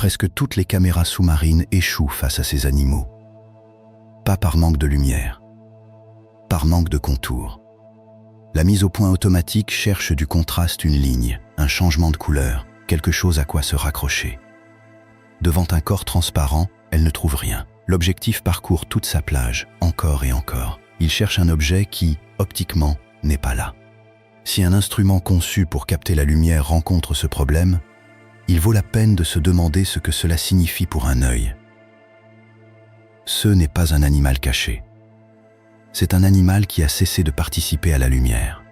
presque toutes les caméras sous-marines échouent face à ces animaux. Pas par manque de lumière, par manque de contour. La mise au point automatique cherche du contraste, une ligne, un changement de couleur, quelque chose à quoi se raccrocher. Devant un corps transparent, elle ne trouve rien. L'objectif parcourt toute sa plage, encore et encore. Il cherche un objet qui, optiquement, n'est pas là. Si un instrument conçu pour capter la lumière rencontre ce problème, il vaut la peine de se demander ce que cela signifie pour un œil. Ce n'est pas un animal caché. C'est un animal qui a cessé de participer à la lumière.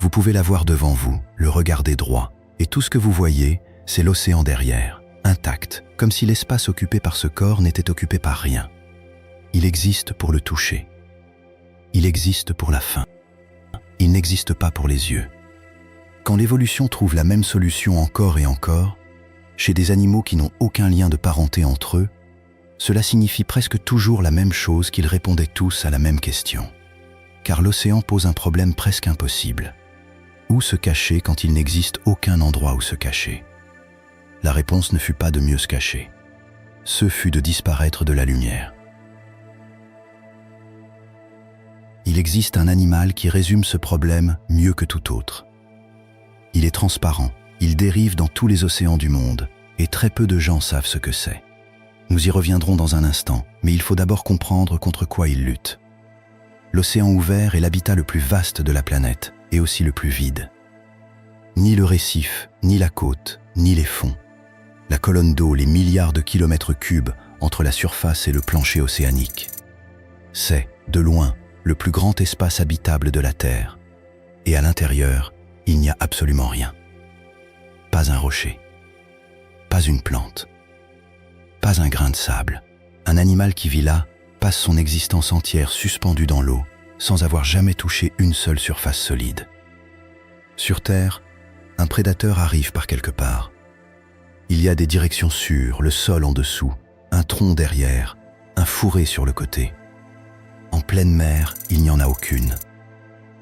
Vous pouvez l'avoir devant vous, le regarder droit, et tout ce que vous voyez, c'est l'océan derrière, intact, comme si l'espace occupé par ce corps n'était occupé par rien. Il existe pour le toucher. Il existe pour la faim. Il n'existe pas pour les yeux. Quand l'évolution trouve la même solution encore et encore, chez des animaux qui n'ont aucun lien de parenté entre eux, cela signifie presque toujours la même chose, qu'ils répondaient tous à la même question. Car l'océan pose un problème presque impossible. Où se cacher quand il n'existe aucun endroit où se cacher? La réponse ne fut pas de mieux se cacher. Ce fut de disparaître de la lumière. Il existe un animal qui résume ce problème mieux que tout autre. Il est transparent, il dérive dans tous les océans du monde, et très peu de gens savent ce que c'est. Nous y reviendrons dans un instant, mais il faut d'abord comprendre contre quoi il lutte. L'océan ouvert est l'habitat le plus vaste de la planète, et aussi le plus vide. Ni le récif, ni la côte, ni les fonds. La colonne d'eau, les milliards de kilomètres cubes entre la surface et le plancher océanique. C'est, de loin, le plus grand espace habitable de la Terre. Et à l'intérieur, il n'y a absolument rien. Pas un rocher. Pas une plante. Pas un grain de sable. Un animal qui vit là passe son existence entière suspendu dans l'eau, sans avoir jamais touché une seule surface solide. Sur Terre, un prédateur arrive par quelque part. Il y a des directions sûres, le sol en dessous, un tronc derrière, un fourré sur le côté. En pleine mer, il n'y en a aucune.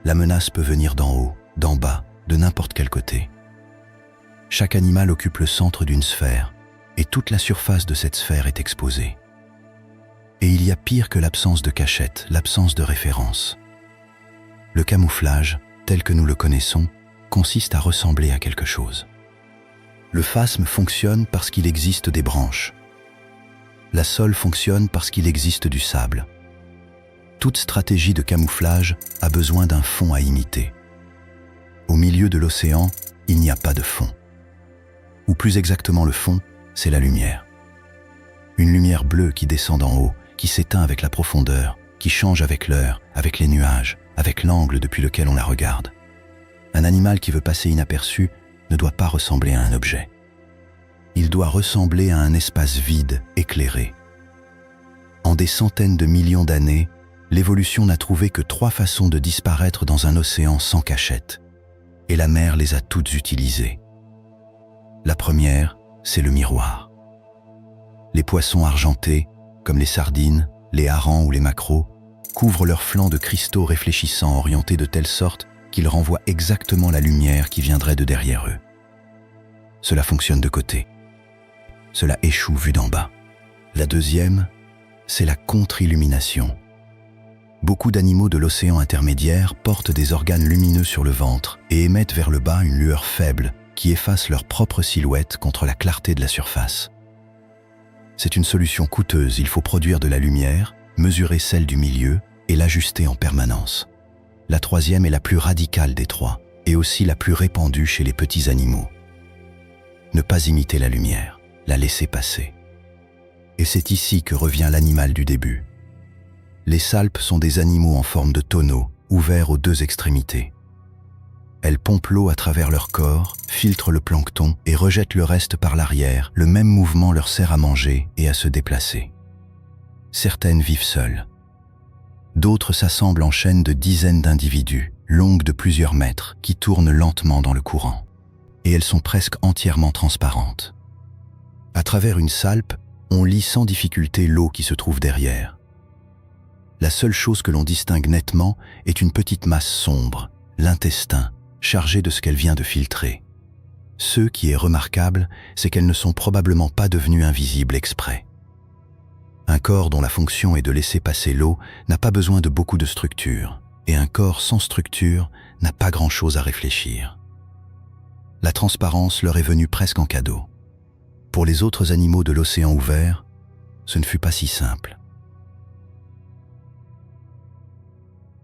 La menace peut venir d'en haut, d'en bas, de n'importe quel côté. Chaque animal occupe le centre d'une sphère, et toute la surface de cette sphère est exposée. Et il y a pire que l'absence de cachette, l'absence de référence. Le camouflage, tel que nous le connaissons, consiste à ressembler à quelque chose. Le phasme fonctionne parce qu'il existe des branches. La sole fonctionne parce qu'il existe du sable. Toute stratégie de camouflage a besoin d'un fond à imiter. Au milieu de l'océan, il n'y a pas de fond. Ou plus exactement, le fond, c'est la lumière. Une lumière bleue qui descend d'en haut, qui s'éteint avec la profondeur, qui change avec l'heure, avec les nuages, avec l'angle depuis lequel on la regarde. Un animal qui veut passer inaperçu ne doit pas ressembler à un objet. Il doit ressembler à un espace vide, éclairé. En des centaines de millions d'années, l'évolution n'a trouvé que 3 façons de disparaître dans un océan sans cachette, et la mer les a toutes utilisées. La première, c'est le miroir. Les poissons argentés, comme les sardines, les harengs ou les maquereaux, couvrent leurs flancs de cristaux réfléchissants orientés de telle sorte qu'ils renvoient exactement la lumière qui viendrait de derrière eux. Cela fonctionne de côté. Cela échoue vu d'en bas. La deuxième, c'est la contre-illumination. Beaucoup d'animaux de l'océan intermédiaire portent des organes lumineux sur le ventre et émettent vers le bas une lueur faible qui efface leur propre silhouette contre la clarté de la surface. C'est une solution coûteuse, il faut produire de la lumière, mesurer celle du milieu et l'ajuster en permanence. La troisième est la plus radicale des 3 et aussi la plus répandue chez les petits animaux. Ne pas imiter la lumière, la laisser passer. Et c'est ici que revient l'animal du début. Les salpes sont des animaux en forme de tonneau, ouverts aux 2 extrémités. Elles pompent l'eau à travers leur corps, filtrent le plancton et rejettent le reste par l'arrière. Le même mouvement leur sert à manger et à se déplacer. Certaines vivent seules. D'autres s'assemblent en chaînes de dizaines d'individus, longues de plusieurs mètres, qui tournent lentement dans le courant. Et elles sont presque entièrement transparentes. À travers une salpe, on lit sans difficulté l'eau qui se trouve derrière. La seule chose que l'on distingue nettement est une petite masse sombre, l'intestin, chargé de ce qu'elle vient de filtrer. Ce qui est remarquable, c'est qu'elles ne sont probablement pas devenues invisibles exprès. Un corps dont la fonction est de laisser passer l'eau n'a pas besoin de beaucoup de structure, et un corps sans structure n'a pas grand-chose à réfléchir. La transparence leur est venue presque en cadeau. Pour les autres animaux de l'océan ouvert, ce ne fut pas si simple.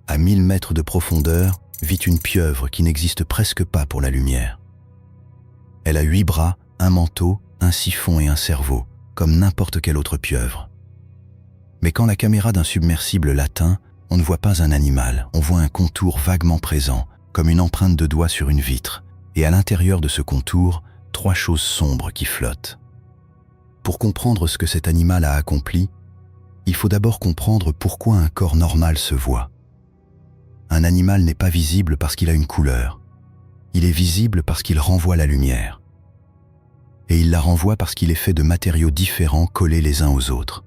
À 1000 mètres de profondeur vit une pieuvre qui n'existe presque pas pour la lumière. Elle a 8 bras, un manteau, un siphon et un cerveau, comme n'importe quelle autre pieuvre. Mais quand la caméra d'un submersible l'atteint, on ne voit pas un animal, on voit un contour vaguement présent, comme une empreinte de doigt sur une vitre, et à l'intérieur de ce contour, 3 choses sombres qui flottent. Pour comprendre ce que cet animal a accompli, il faut d'abord comprendre pourquoi un corps normal se voit. Un animal n'est pas visible parce qu'il a une couleur. Il est visible parce qu'il renvoie la lumière. Et il la renvoie parce qu'il est fait de matériaux différents collés les uns aux autres.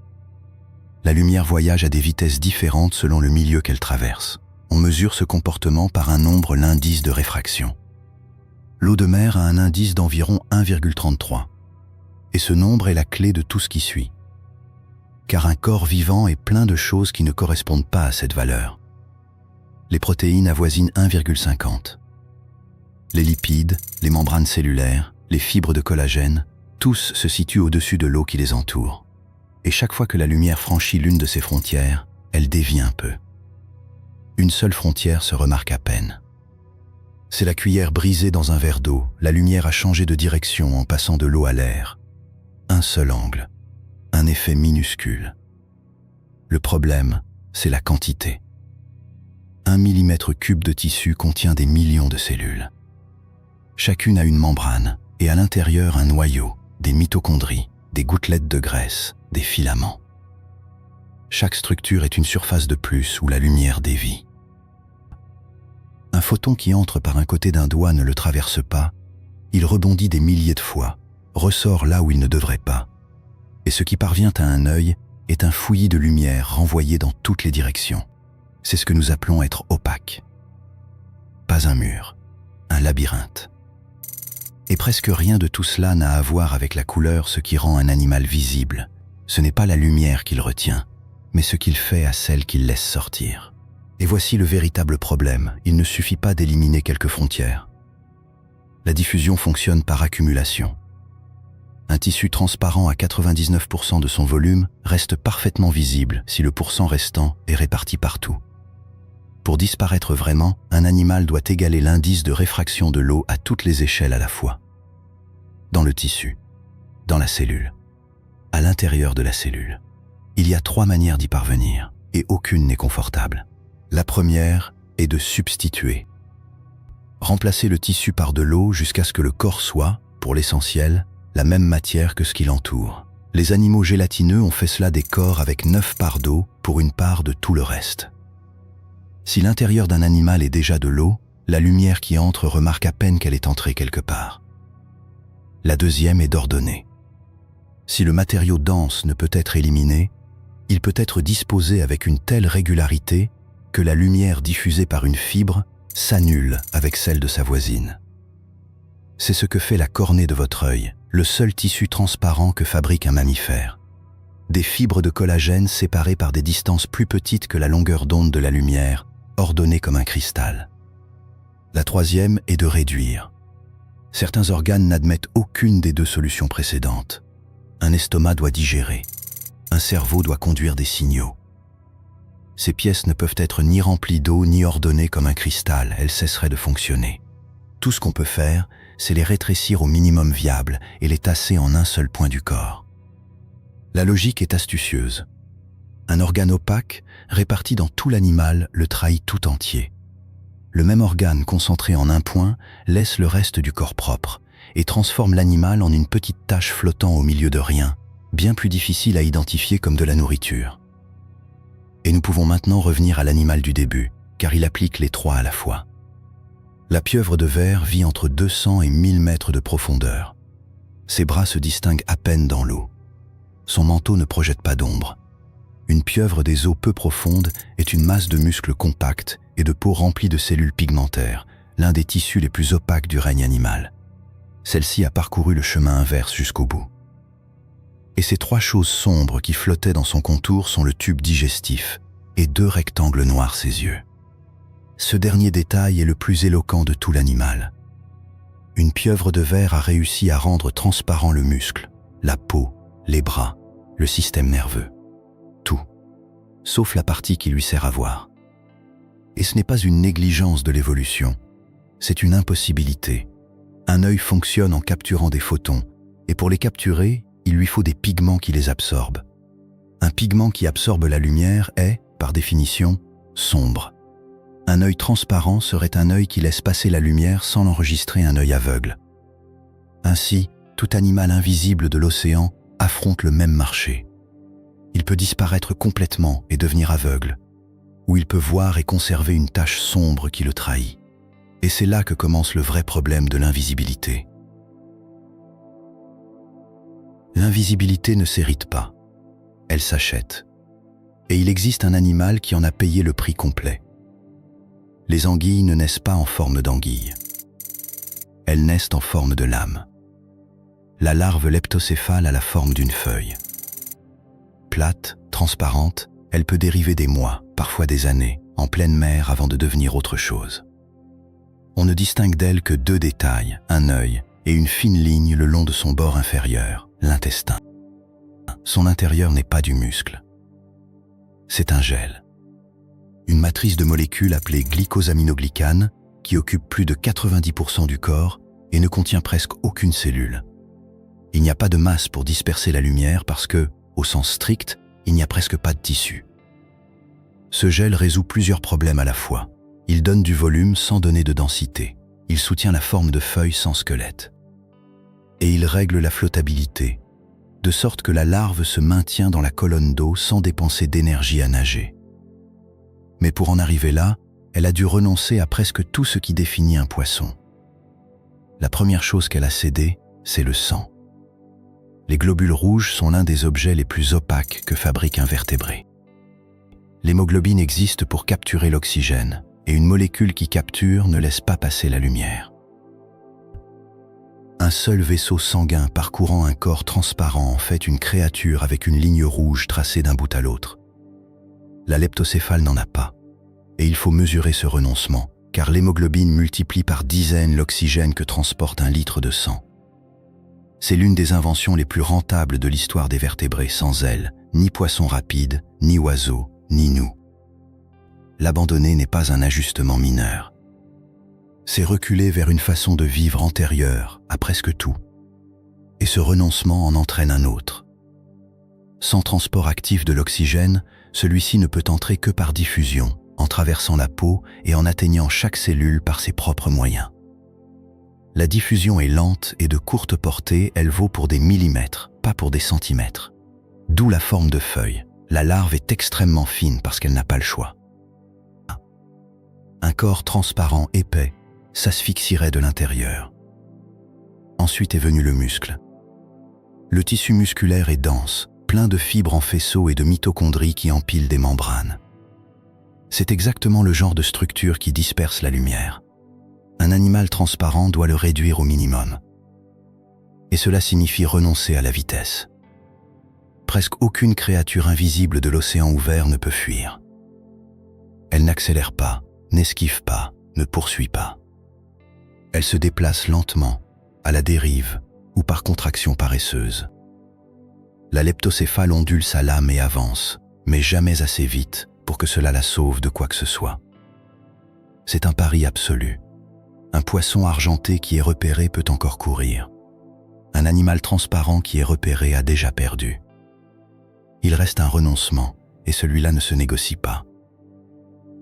La lumière voyage à des vitesses différentes selon le milieu qu'elle traverse. On mesure ce comportement par un nombre, l'indice de réfraction. L'eau de mer a un indice d'environ 1,33. Et ce nombre est la clé de tout ce qui suit. Car un corps vivant est plein de choses qui ne correspondent pas à cette valeur. Les protéines avoisinent 1,50. Les lipides, les membranes cellulaires, les fibres de collagène, tous se situent au-dessus de l'eau qui les entoure. Et chaque fois que la lumière franchit l'une de ces frontières, elle dévie un peu. Une seule frontière se remarque à peine. C'est la cuillère brisée dans un verre d'eau, la lumière a changé de direction en passant de l'eau à l'air. Un seul angle, un effet minuscule. Le problème, c'est la quantité. 1 mm3 de tissu contient des millions de cellules. Chacune a une membrane et à l'intérieur un noyau, des mitochondries, des gouttelettes de graisse, des filaments. Chaque structure est une surface de plus où la lumière dévie. Un photon qui entre par un côté d'un doigt ne le traverse pas, il rebondit des milliers de fois, ressort là où il ne devrait pas. Et ce qui parvient à un œil est un fouillis de lumière renvoyé dans toutes les directions. C'est ce que nous appelons être opaque. Pas un mur, un labyrinthe. Et presque rien de tout cela n'a à voir avec la couleur, ce qui rend un animal visible. Ce n'est pas la lumière qu'il retient, mais ce qu'il fait à celle qu'il laisse sortir. Et voici le véritable problème, il ne suffit pas d'éliminer quelques frontières. La diffusion fonctionne par accumulation. Un tissu transparent à 99% de son volume reste parfaitement visible si le pourcent restant est réparti partout. Pour disparaître vraiment, un animal doit égaler l'indice de réfraction de l'eau à toutes les échelles à la fois. Dans le tissu, dans la cellule, à l'intérieur de la cellule. Il y a 3 manières d'y parvenir, et aucune n'est confortable. La première est de substituer. Remplacer le tissu par de l'eau jusqu'à ce que le corps soit, pour l'essentiel, la même matière que ce qui l'entoure. Les animaux gélatineux ont fait cela des corps avec 9 parts d'eau pour une part de tout le reste. Si l'intérieur d'un animal est déjà de l'eau, la lumière qui entre remarque à peine qu'elle est entrée quelque part. La deuxième est d'ordonner. Si le matériau dense ne peut être éliminé, il peut être disposé avec une telle régularité que la lumière diffusée par une fibre s'annule avec celle de sa voisine. C'est ce que fait la cornée de votre œil, le seul tissu transparent que fabrique un mammifère. Des fibres de collagène séparées par des distances plus petites que la longueur d'onde de la lumière, ordonnées comme un cristal. La troisième est de réduire. Certains organes n'admettent aucune des 2 solutions précédentes. Un estomac doit digérer. Un cerveau doit conduire des signaux. Ces pièces ne peuvent être ni remplies d'eau ni ordonnées comme un cristal, elles cesseraient de fonctionner. Tout ce qu'on peut faire, c'est les rétrécir au minimum viable et les tasser en un seul point du corps. La logique est astucieuse. Un organe opaque, réparti dans tout l'animal, le trahit tout entier. Le même organe concentré en un point laisse le reste du corps propre et transforme l'animal en une petite tache flottant au milieu de rien, bien plus difficile à identifier comme de la nourriture. Et nous pouvons maintenant revenir à l'animal du début, car il applique les 3 à la fois. La pieuvre de verre vit entre 200 et 1000 mètres de profondeur. Ses bras se distinguent à peine dans l'eau. Son manteau ne projette pas d'ombre. Une pieuvre des eaux peu profondes est une masse de muscles compacts et de peau remplie de cellules pigmentaires, l'un des tissus les plus opaques du règne animal. Celle-ci a parcouru le chemin inverse jusqu'au bout. Et ces 3 choses sombres qui flottaient dans son contour sont le tube digestif et 2 rectangles noirs ses yeux. Ce dernier détail est le plus éloquent de tout l'animal. Une pieuvre de verre a réussi à rendre transparent le muscle, la peau, les bras, le système nerveux. Tout, sauf la partie qui lui sert à voir. Et ce n'est pas une négligence de l'évolution, c'est une impossibilité. Un œil fonctionne en capturant des photons, et pour les capturer, il lui faut des pigments qui les absorbent. Un pigment qui absorbe la lumière est, par définition, sombre. Un œil transparent serait un œil qui laisse passer la lumière sans l'enregistrer un œil aveugle. Ainsi, tout animal invisible de l'océan affronte le même marché. Il peut disparaître complètement et devenir aveugle, ou il peut voir et conserver une tache sombre qui le trahit. Et c'est là que commence le vrai problème de l'invisibilité. L'invisibilité ne s'hérite pas, elle s'achète. Et il existe un animal qui en a payé le prix complet. Les anguilles ne naissent pas en forme d'anguille. Elles naissent en forme de lame. La larve leptocéphale a la forme d'une feuille. Plate, transparente, elle peut dériver des mois, parfois des années, en pleine mer avant de devenir autre chose. On ne distingue d'elle que 2 détails, un œil et une fine ligne le long de son bord inférieur, l'intestin. Son intérieur n'est pas du muscle. C'est un gel. Une matrice de molécules appelée glycosaminoglycane qui occupe plus de 90% du corps et ne contient presque aucune cellule. Il n'y a pas de masse pour disperser la lumière parce que, au sens strict, il n'y a presque pas de tissu. Ce gel résout plusieurs problèmes à la fois. Il donne du volume sans donner de densité. Il soutient la forme de feuilles sans squelette. Et il règle la flottabilité, de sorte que la larve se maintient dans la colonne d'eau sans dépenser d'énergie à nager. Mais pour en arriver là, elle a dû renoncer à presque tout ce qui définit un poisson. La première chose qu'elle a cédée, c'est le sang. Les globules rouges sont l'un des objets les plus opaques que fabrique un vertébré. L'hémoglobine existe pour capturer l'oxygène, et une molécule qui capture ne laisse pas passer la lumière. Un seul vaisseau sanguin parcourant un corps transparent en fait une créature avec une ligne rouge tracée d'un bout à l'autre. La leptocéphale n'en a pas, et il faut mesurer ce renoncement, car l'hémoglobine multiplie par dizaines l'oxygène que transporte un litre de sang. C'est l'une des inventions les plus rentables de l'histoire des vertébrés. Sans elle, ni poisson rapide, ni oiseau, ni nous. L'abandonner n'est pas un ajustement mineur. C'est reculer vers une façon de vivre antérieure à presque tout. Et ce renoncement en entraîne un autre. Sans transport actif de l'oxygène, celui-ci ne peut entrer que par diffusion, en traversant la peau et en atteignant chaque cellule par ses propres moyens. La diffusion est lente et de courte portée, elle vaut pour des millimètres, pas pour des centimètres. D'où la forme de feuille. La larve est extrêmement fine parce qu'elle n'a pas le choix. Un corps transparent, épais, s'asphyxierait de l'intérieur. Ensuite est venu le muscle. Le tissu musculaire est dense, plein de fibres en faisceaux et de mitochondries qui empilent des membranes. C'est exactement le genre de structure qui disperse la lumière. Un animal transparent doit le réduire au minimum. Et cela signifie renoncer à la vitesse. Presque aucune créature invisible de l'océan ouvert ne peut fuir. Elle n'accélère pas, n'esquive pas, ne poursuit pas. Elle se déplace lentement, à la dérive ou par contraction paresseuse. La leptocéphale ondule sa lame et avance, mais jamais assez vite pour que cela la sauve de quoi que ce soit. C'est un pari absolu. Un poisson argenté qui est repéré peut encore courir. Un animal transparent qui est repéré a déjà perdu. Il reste un renoncement, et celui-là ne se négocie pas.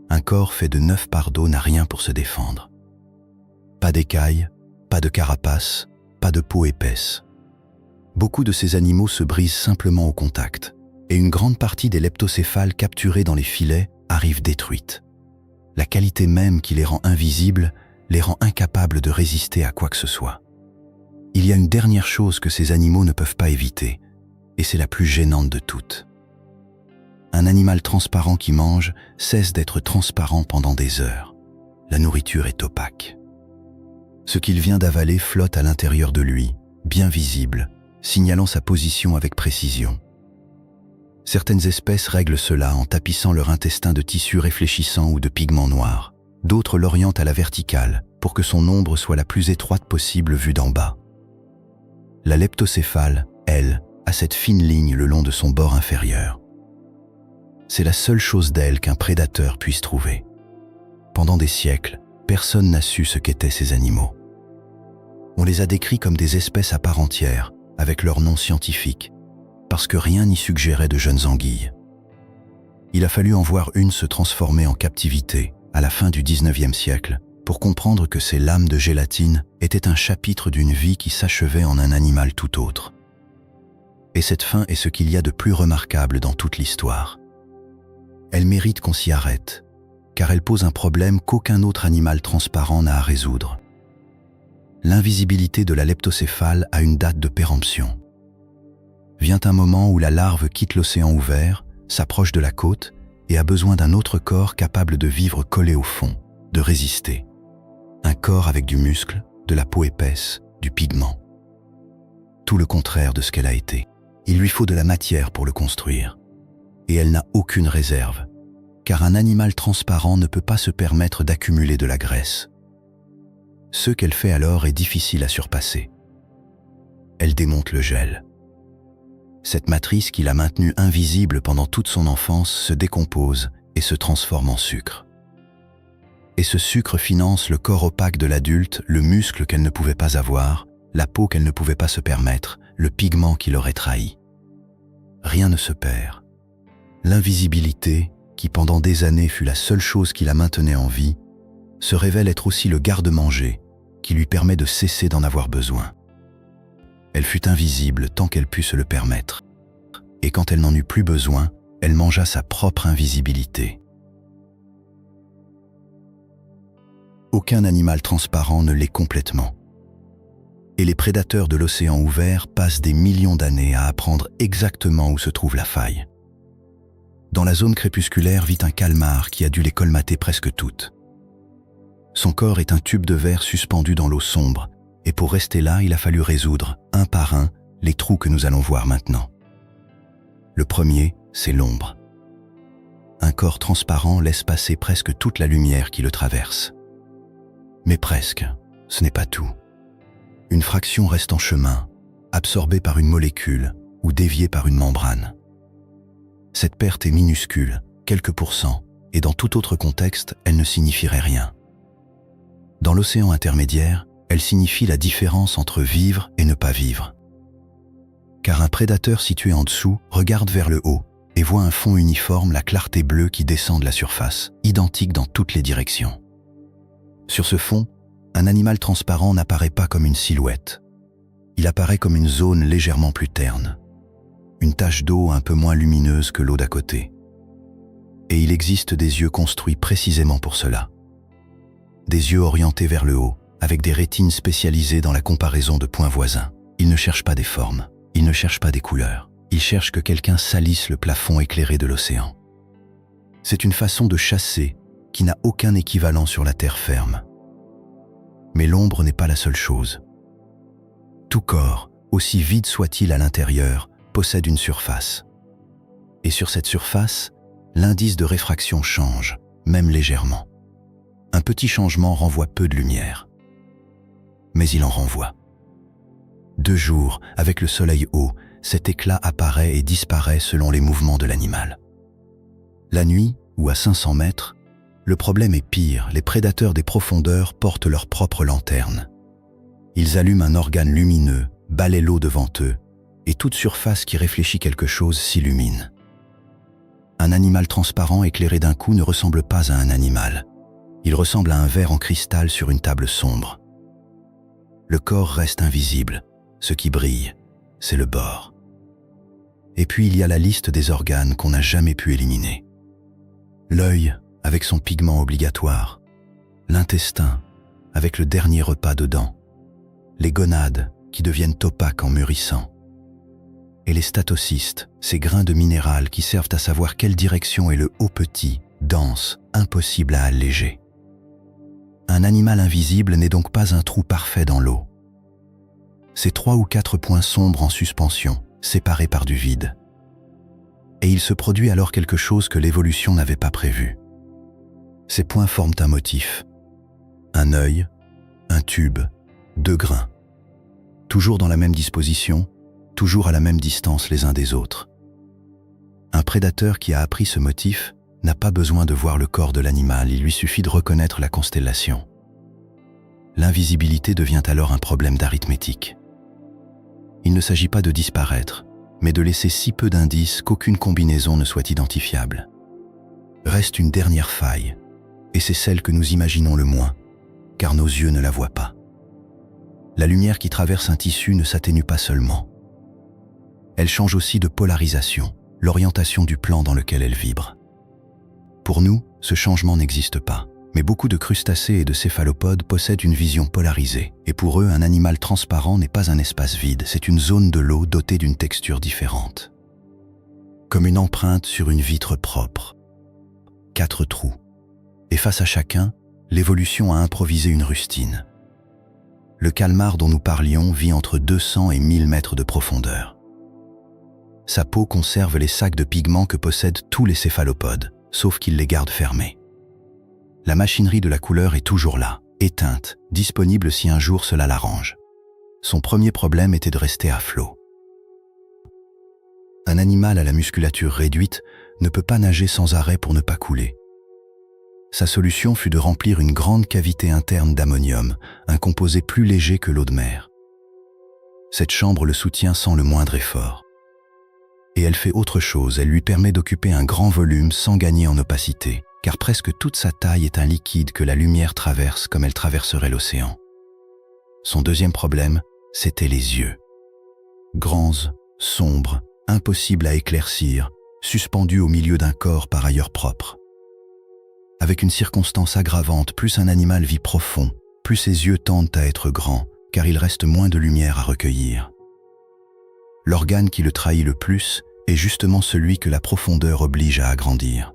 Un corps fait de 9 parts d'eau n'a rien pour se défendre. Pas d'écailles, pas de carapace, pas de peau épaisse. Beaucoup de ces animaux se brisent simplement au contact, et une grande partie des leptocéphales capturés dans les filets arrivent détruites. La qualité même qui les rend invisibles les rend incapables de résister à quoi que ce soit. Il y a une dernière chose que ces animaux ne peuvent pas éviter, et c'est la plus gênante de toutes. Un animal transparent qui mange cesse d'être transparent pendant des heures. La nourriture est opaque. Ce qu'il vient d'avaler flotte à l'intérieur de lui, bien visible, signalant sa position avec précision. Certaines espèces règlent cela en tapissant leur intestin de tissus réfléchissants ou de pigments noirs. D'autres l'orientent à la verticale pour que son ombre soit la plus étroite possible vue d'en bas. La leptocéphale, elle, a cette fine ligne le long de son bord inférieur. C'est la seule chose d'elle qu'un prédateur puisse trouver. Pendant des siècles, personne n'a su ce qu'étaient ces animaux. On les a décrits comme des espèces à part entière, avec leur nom scientifique, parce que rien n'y suggérait de jeunes anguilles. Il a fallu en voir une se transformer en captivité, à la fin du XIXe siècle, pour comprendre que ces lames de gélatine étaient un chapitre d'une vie qui s'achevait en un animal tout autre. Et cette fin est ce qu'il y a de plus remarquable dans toute l'histoire. Elle mérite qu'on s'y arrête, car elle pose un problème qu'aucun autre animal transparent n'a à résoudre. L'invisibilité de la leptocéphale a une date de péremption. Vient un moment où la larve quitte l'océan ouvert, s'approche de la côte et a besoin d'un autre corps capable de vivre collé au fond, de résister. Un corps avec du muscle, de la peau épaisse, du pigment. Tout le contraire de ce qu'elle a été. Il lui faut de la matière pour le construire. Et elle n'a aucune réserve, car un animal transparent ne peut pas se permettre d'accumuler de la graisse. Ce qu'elle fait alors est difficile à surpasser. Elle démonte le gel. Cette matrice qui l'a maintenue invisible pendant toute son enfance se décompose et se transforme en sucre. Et ce sucre finance le corps opaque de l'adulte, le muscle qu'elle ne pouvait pas avoir, la peau qu'elle ne pouvait pas se permettre, le pigment qui l'aurait trahi. Rien ne se perd. L'invisibilité, qui pendant des années fut la seule chose qui la maintenait en vie, se révèle être aussi le garde-manger qui lui permet de cesser d'en avoir besoin. Elle fut invisible tant qu'elle put se le permettre. Et quand elle n'en eut plus besoin, elle mangea sa propre invisibilité. Aucun animal transparent ne l'est complètement. Et les prédateurs de l'océan ouvert passent des millions d'années à apprendre exactement où se trouve la faille. Dans la zone crépusculaire vit un calmar qui a dû les colmater presque toutes. Son corps est un tube de verre suspendu dans l'eau sombre, et pour rester là, il a fallu résoudre, un par un, les trous que nous allons voir maintenant. Le premier, c'est l'ombre. Un corps transparent laisse passer presque toute la lumière qui le traverse. Mais presque, ce n'est pas tout. Une fraction reste en chemin, absorbée par une molécule ou déviée par une membrane. Cette perte est minuscule, quelques pourcents, et dans tout autre contexte, elle ne signifierait rien. Dans l'océan intermédiaire, elle signifie la différence entre vivre et ne pas vivre. Car un prédateur situé en dessous regarde vers le haut et voit un fond uniforme, la clarté bleue qui descend de la surface, identique dans toutes les directions. Sur ce fond, un animal transparent n'apparaît pas comme une silhouette. Il apparaît comme une zone légèrement plus terne. Une tache d'eau un peu moins lumineuse que l'eau d'à côté. Et il existe des yeux construits précisément pour cela. Des yeux orientés vers le haut, avec des rétines spécialisées dans la comparaison de points voisins. Ils ne cherchent pas des formes, ils ne cherchent pas des couleurs. Ils cherchent que quelqu'un salisse le plafond éclairé de l'océan. C'est une façon de chasser qui n'a aucun équivalent sur la terre ferme. Mais l'ombre n'est pas la seule chose. Tout corps, aussi vide soit-il à l'intérieur, possède une surface. Et sur cette surface, l'indice de réfraction change, même légèrement. Un petit changement renvoie peu de lumière. Mais il en renvoie. De jour, avec le soleil haut, cet éclat apparaît et disparaît selon les mouvements de l'animal. La nuit, ou à 500 mètres, le problème est pire, les prédateurs des profondeurs portent leur propre lanterne. Ils allument un organe lumineux, balaient l'eau devant eux, et toute surface qui réfléchit quelque chose s'illumine. Un animal transparent éclairé d'un coup ne ressemble pas à un animal. Il ressemble à un verre en cristal sur une table sombre. Le corps reste invisible. Ce qui brille, c'est le bord. Et puis il y a la liste des organes qu'on n'a jamais pu éliminer. L'œil, avec son pigment obligatoire. L'intestin, avec le dernier repas dedans. Les gonades, qui deviennent opaques en mûrissant. Et les statocystes, ces grains de minéral qui servent à savoir quelle direction est le haut petit, dense, impossible à alléger. Un animal invisible n'est donc pas un trou parfait dans l'eau. C'est 3 ou 4 points sombres en suspension, séparés par du vide. Et il se produit alors quelque chose que l'évolution n'avait pas prévu. Ces points forment un motif. Un œil, un tube, 2 grains. Toujours dans la même disposition, toujours à la même distance les uns des autres. Un prédateur qui a appris ce motif n'a pas besoin de voir le corps de l'animal, il lui suffit de reconnaître la constellation. L'invisibilité devient alors un problème d'arithmétique. Il ne s'agit pas de disparaître, mais de laisser si peu d'indices qu'aucune combinaison ne soit identifiable. Reste une dernière faille, et c'est celle que nous imaginons le moins, car nos yeux ne la voient pas. La lumière qui traverse un tissu ne s'atténue pas seulement. Elle change aussi de polarisation, l'orientation du plan dans lequel elle vibre. Pour nous, ce changement n'existe pas, mais beaucoup de crustacés et de céphalopodes possèdent une vision polarisée, et pour eux, un animal transparent n'est pas un espace vide, c'est une zone de l'eau dotée d'une texture différente. Comme une empreinte sur une vitre propre. 4 trous. Et face à chacun, l'évolution a improvisé une rustine. Le calmar dont nous parlions vit entre 200 et 1000 mètres de profondeur. Sa peau conserve les sacs de pigments que possèdent tous les céphalopodes, sauf qu'il les garde fermés. La machinerie de la couleur est toujours là, éteinte, disponible si un jour cela l'arrange. Son premier problème était de rester à flot. Un animal à la musculature réduite ne peut pas nager sans arrêt pour ne pas couler. Sa solution fut de remplir une grande cavité interne d'ammonium, un composé plus léger que l'eau de mer. Cette chambre le soutient sans le moindre effort. Et elle fait autre chose, elle lui permet d'occuper un grand volume sans gagner en opacité, car presque toute sa taille est un liquide que la lumière traverse comme elle traverserait l'océan. Son deuxième problème, c'étaient les yeux. Grands, sombres, impossibles à éclaircir, suspendus au milieu d'un corps par ailleurs propre. Avec une circonstance aggravante, plus un animal vit profond, plus ses yeux tendent à être grands, car il reste moins de lumière à recueillir. L'organe qui le trahit le plus est justement celui que la profondeur oblige à agrandir.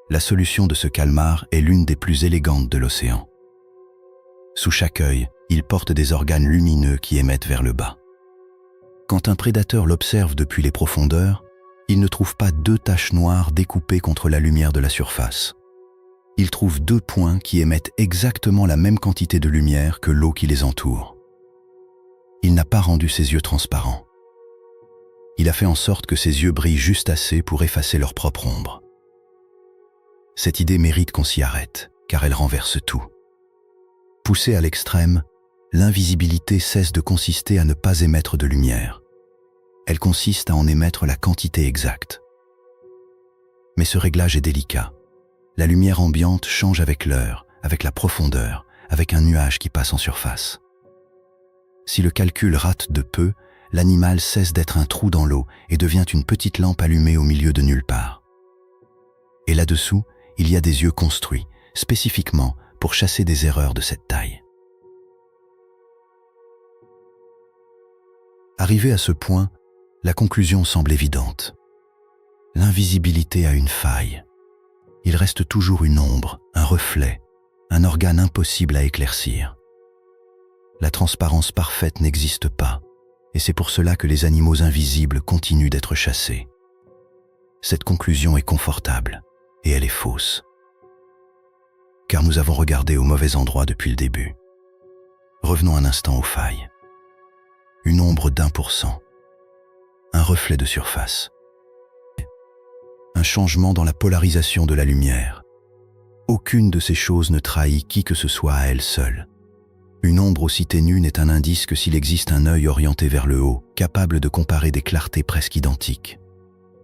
La solution de ce calmar est l'une des plus élégantes de l'océan. Sous chaque œil, il porte des organes lumineux qui émettent vers le bas. Quand un prédateur l'observe depuis les profondeurs, il ne trouve pas 2 taches noires découpées contre la lumière de la surface. Il trouve 2 points qui émettent exactement la même quantité de lumière que l'eau qui les entoure. Il n'a pas rendu ses yeux transparents. Il a fait en sorte que ses yeux brillent juste assez pour effacer leur propre ombre. Cette idée mérite qu'on s'y arrête, car elle renverse tout. Poussée à l'extrême, l'invisibilité cesse de consister à ne pas émettre de lumière. Elle consiste à en émettre la quantité exacte. Mais ce réglage est délicat. La lumière ambiante change avec l'heure, avec la profondeur, avec un nuage qui passe en surface. Si le calcul rate de peu, l'animal cesse d'être un trou dans l'eau et devient une petite lampe allumée au milieu de nulle part. Et là-dessous, il y a des yeux construits, spécifiquement pour chasser des erreurs de cette taille. Arrivé à ce point, la conclusion semble évidente. L'invisibilité a une faille. Il reste toujours une ombre, un reflet, un organe impossible à éclaircir. La transparence parfaite n'existe pas, et c'est pour cela que les animaux invisibles continuent d'être chassés. Cette conclusion est confortable, et elle est fausse. Car nous avons regardé au mauvais endroit depuis le début. Revenons un instant aux failles. Une ombre d'1%. Un reflet de surface. Un changement dans la polarisation de la lumière. Aucune de ces choses ne trahit qui que ce soit à elle seule. Une ombre aussi ténue n'est un indice que s'il existe un œil orienté vers le haut, capable de comparer des clartés presque identiques.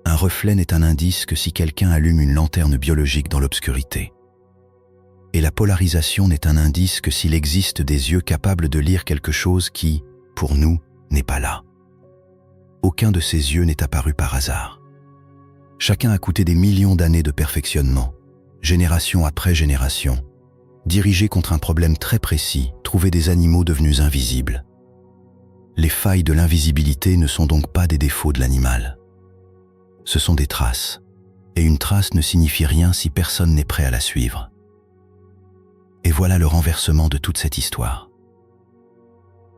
Un reflet n'est un indice que si quelqu'un allume une lanterne biologique dans l'obscurité. Et la polarisation n'est un indice que s'il existe des yeux capables de lire quelque chose qui, pour nous, n'est pas là. Aucun de ces yeux n'est apparu par hasard. Chacun a coûté des millions d'années de perfectionnement, génération après génération, dirigé contre un problème très précis, trouver des animaux devenus invisibles. Les failles de l'invisibilité ne sont donc pas des défauts de l'animal. Ce sont des traces, et une trace ne signifie rien si personne n'est prêt à la suivre. Et voilà le renversement de toute cette histoire.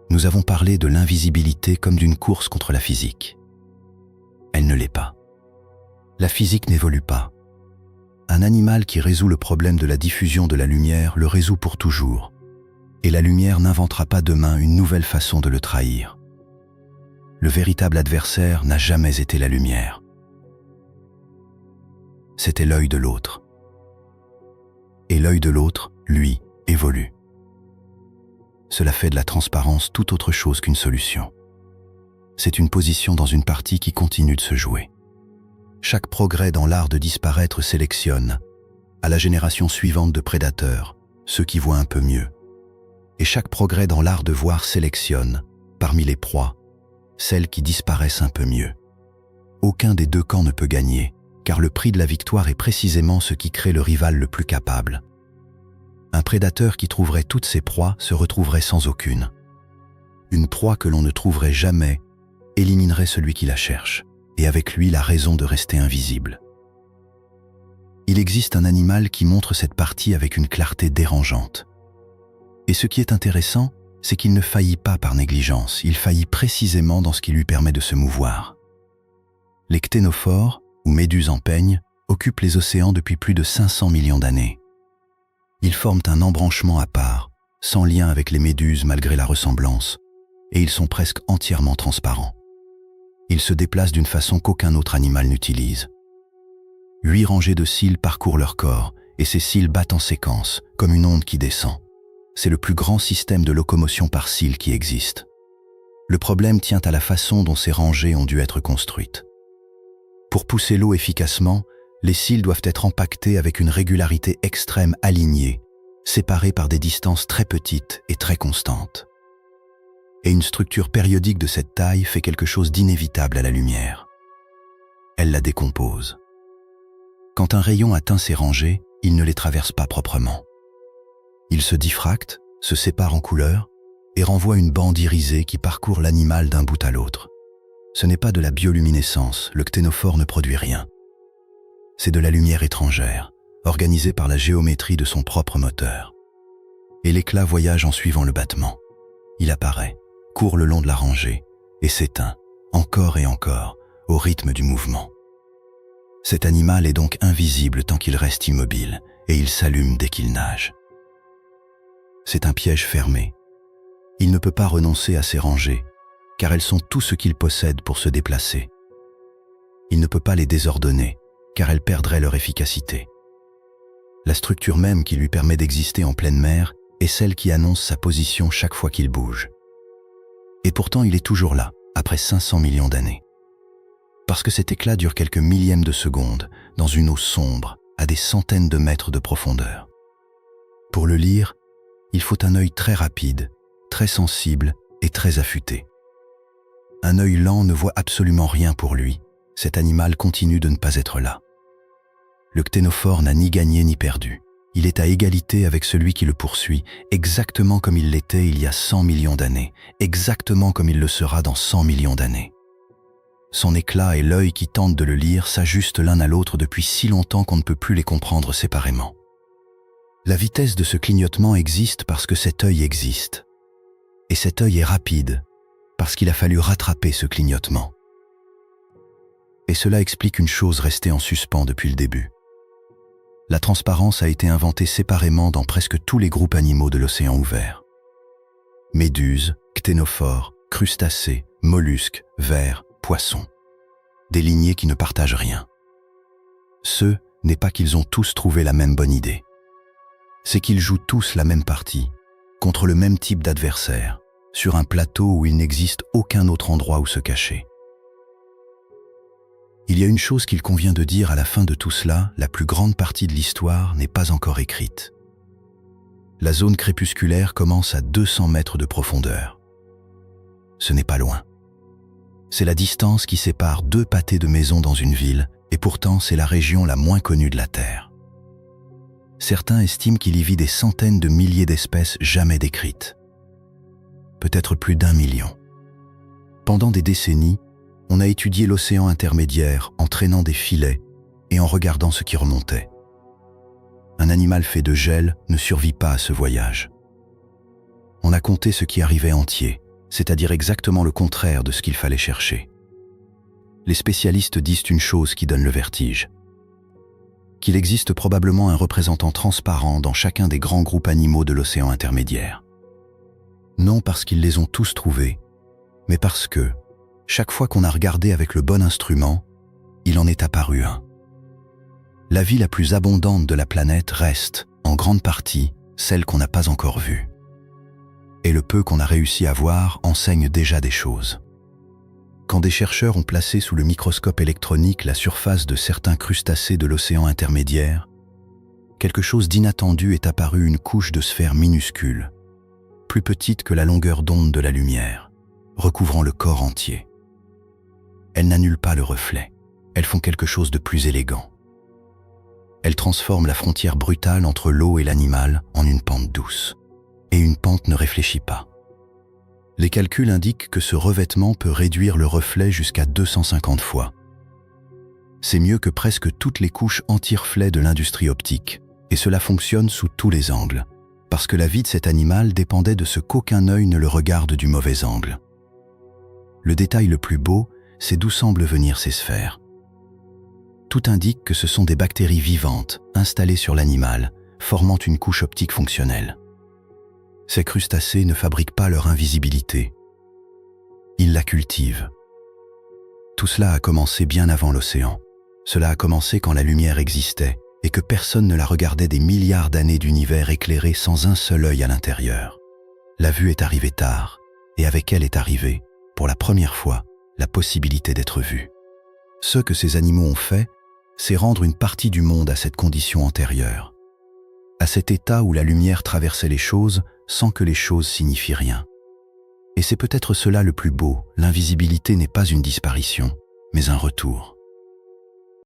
Nous avons parlé de l'invisibilité comme d'une course contre la physique. Elle ne l'est pas. La physique n'évolue pas. Un animal qui résout le problème de la diffusion de la lumière le résout pour toujours, et la lumière n'inventera pas demain une nouvelle façon de le trahir. Le véritable adversaire n'a jamais été la lumière. C'était l'œil de l'autre. Et l'œil de l'autre, lui, évolue. Cela fait de la transparence tout autre chose qu'une solution. C'est une position dans une partie qui continue de se jouer. Chaque progrès dans l'art de disparaître sélectionne, à la génération suivante de prédateurs, ceux qui voient un peu mieux. Et chaque progrès dans l'art de voir sélectionne, parmi les proies, celles qui disparaissent un peu mieux. Aucun des deux camps ne peut gagner, car le prix de la victoire est précisément ce qui crée le rival le plus capable. Un prédateur qui trouverait toutes ses proies se retrouverait sans aucune. Une proie que l'on ne trouverait jamais éliminerait celui qui la cherche, et avec lui la raison de rester invisible. Il existe un animal qui montre cette partie avec une clarté dérangeante. Et ce qui est intéressant, c'est qu'il ne faillit pas par négligence, il faillit précisément dans ce qui lui permet de se mouvoir. Les cténophores, ou méduses en peigne, occupent les océans depuis plus de 500 millions d'années. Ils forment un embranchement à part, sans lien avec les méduses malgré la ressemblance, et ils sont presque entièrement transparents. Ils se déplacent d'une façon qu'aucun autre animal n'utilise. 8 rangées de cils parcourent leur corps, et ces cils battent en séquence, comme une onde qui descend. C'est le plus grand système de locomotion par cils qui existe. Le problème tient à la façon dont ces rangées ont dû être construites. Pour pousser l'eau efficacement, les cils doivent être empaquetés avec une régularité extrême alignée, séparés par des distances très petites et très constantes. Et une structure périodique de cette taille fait quelque chose d'inévitable à la lumière. Elle la décompose. Quand un rayon atteint ces rangées, il ne les traverse pas proprement. Il se diffracte, se sépare en couleurs et renvoie une bande irisée qui parcourt l'animal d'un bout à l'autre. Ce n'est pas de la bioluminescence, le cténophore ne produit rien. C'est de la lumière étrangère, organisée par la géométrie de son propre moteur. Et l'éclat voyage en suivant le battement. Il apparaît, court le long de la rangée et s'éteint, encore et encore, au rythme du mouvement. Cet animal est donc invisible tant qu'il reste immobile et il s'allume dès qu'il nage. C'est un piège fermé. Il ne peut pas renoncer à ces rangées, car elles sont tout ce qu'il possède pour se déplacer. Il ne peut pas les désordonner, car elles perdraient leur efficacité. La structure même qui lui permet d'exister en pleine mer est celle qui annonce sa position chaque fois qu'il bouge. Et pourtant il est toujours là, après 500 millions d'années. Parce que cet éclat dure quelques millièmes de seconde, dans une eau sombre, à des centaines de mètres de profondeur. Pour le lire, il faut un œil très rapide, très sensible et très affûté. Un œil lent ne voit absolument rien pour lui. Cet animal continue de ne pas être là. Le cténophore n'a ni gagné ni perdu. Il est à égalité avec celui qui le poursuit, exactement comme il l'était il y a 100 millions d'années, exactement comme il le sera dans 100 millions d'années. Son éclat et l'œil qui tente de le lire s'ajustent l'un à l'autre depuis si longtemps qu'on ne peut plus les comprendre séparément. La vitesse de ce clignotement existe parce que cet œil existe. Et cet œil est rapide, parce qu'il a fallu rattraper ce clignotement. Et cela explique une chose restée en suspens depuis le début. La transparence a été inventée séparément dans presque tous les groupes animaux de l'océan ouvert. Méduses, cténophores, crustacés, mollusques, vers, poissons. Des lignées qui ne partagent rien. Ce n'est pas qu'ils ont tous trouvé la même bonne idée. C'est qu'ils jouent tous la même partie, contre le même type d'adversaire, sur un plateau où il n'existe aucun autre endroit où se cacher. Il y a une chose qu'il convient de dire à la fin de tout cela, la plus grande partie de l'histoire n'est pas encore écrite. La zone crépusculaire commence à 200 mètres de profondeur. Ce n'est pas loin. C'est la distance qui sépare 2 pâtés de maisons dans une ville, et pourtant c'est la région la moins connue de la Terre. Certains estiment qu'il y vit des centaines de milliers d'espèces jamais décrites. Peut-être plus d'1 million. Pendant des décennies, on a étudié l'océan intermédiaire en traînant des filets et en regardant ce qui remontait. Un animal fait de gel ne survit pas à ce voyage. On a compté ce qui arrivait entier, c'est-à-dire exactement le contraire de ce qu'il fallait chercher. Les spécialistes disent une chose qui donne le vertige. Qu'il existe probablement un représentant transparent dans chacun des grands groupes animaux de l'océan intermédiaire. Non parce qu'ils les ont tous trouvés, mais parce que, chaque fois qu'on a regardé avec le bon instrument, il en est apparu un. La vie la plus abondante de la planète reste, en grande partie, celle qu'on n'a pas encore vue. Et le peu qu'on a réussi à voir enseigne déjà des choses. Quand des chercheurs ont placé sous le microscope électronique la surface de certains crustacés de l'océan intermédiaire, quelque chose d'inattendu est apparu, une couche de sphères minuscules, plus petite que la longueur d'onde de la lumière, recouvrant le corps entier. Elles n'annulent pas le reflet, elles font quelque chose de plus élégant. Elles transforment la frontière brutale entre l'eau et l'animal en une pente douce. Et une pente ne réfléchit pas. Les calculs indiquent que ce revêtement peut réduire le reflet jusqu'à 250 fois. C'est mieux que presque toutes les couches anti-reflets de l'industrie optique, et cela fonctionne sous tous les angles, parce que la vie de cet animal dépendait de ce qu'aucun œil ne le regarde du mauvais angle. Le détail le plus beau, c'est d'où semblent venir ces sphères. Tout indique que ce sont des bactéries vivantes, installées sur l'animal, formant une couche optique fonctionnelle. Ces crustacés ne fabriquent pas leur invisibilité. Ils la cultivent. Tout cela a commencé bien avant l'océan. Cela a commencé quand la lumière existait et que personne ne la regardait des milliards d'années d'univers éclairé sans un seul œil à l'intérieur. La vue est arrivée tard, et avec elle est arrivée, pour la première fois, la possibilité d'être vue. Ce que ces animaux ont fait, c'est rendre une partie du monde à cette condition antérieure, à cet état où la lumière traversait les choses sans que les choses signifient rien. Et c'est peut-être cela le plus beau, l'invisibilité n'est pas une disparition, mais un retour.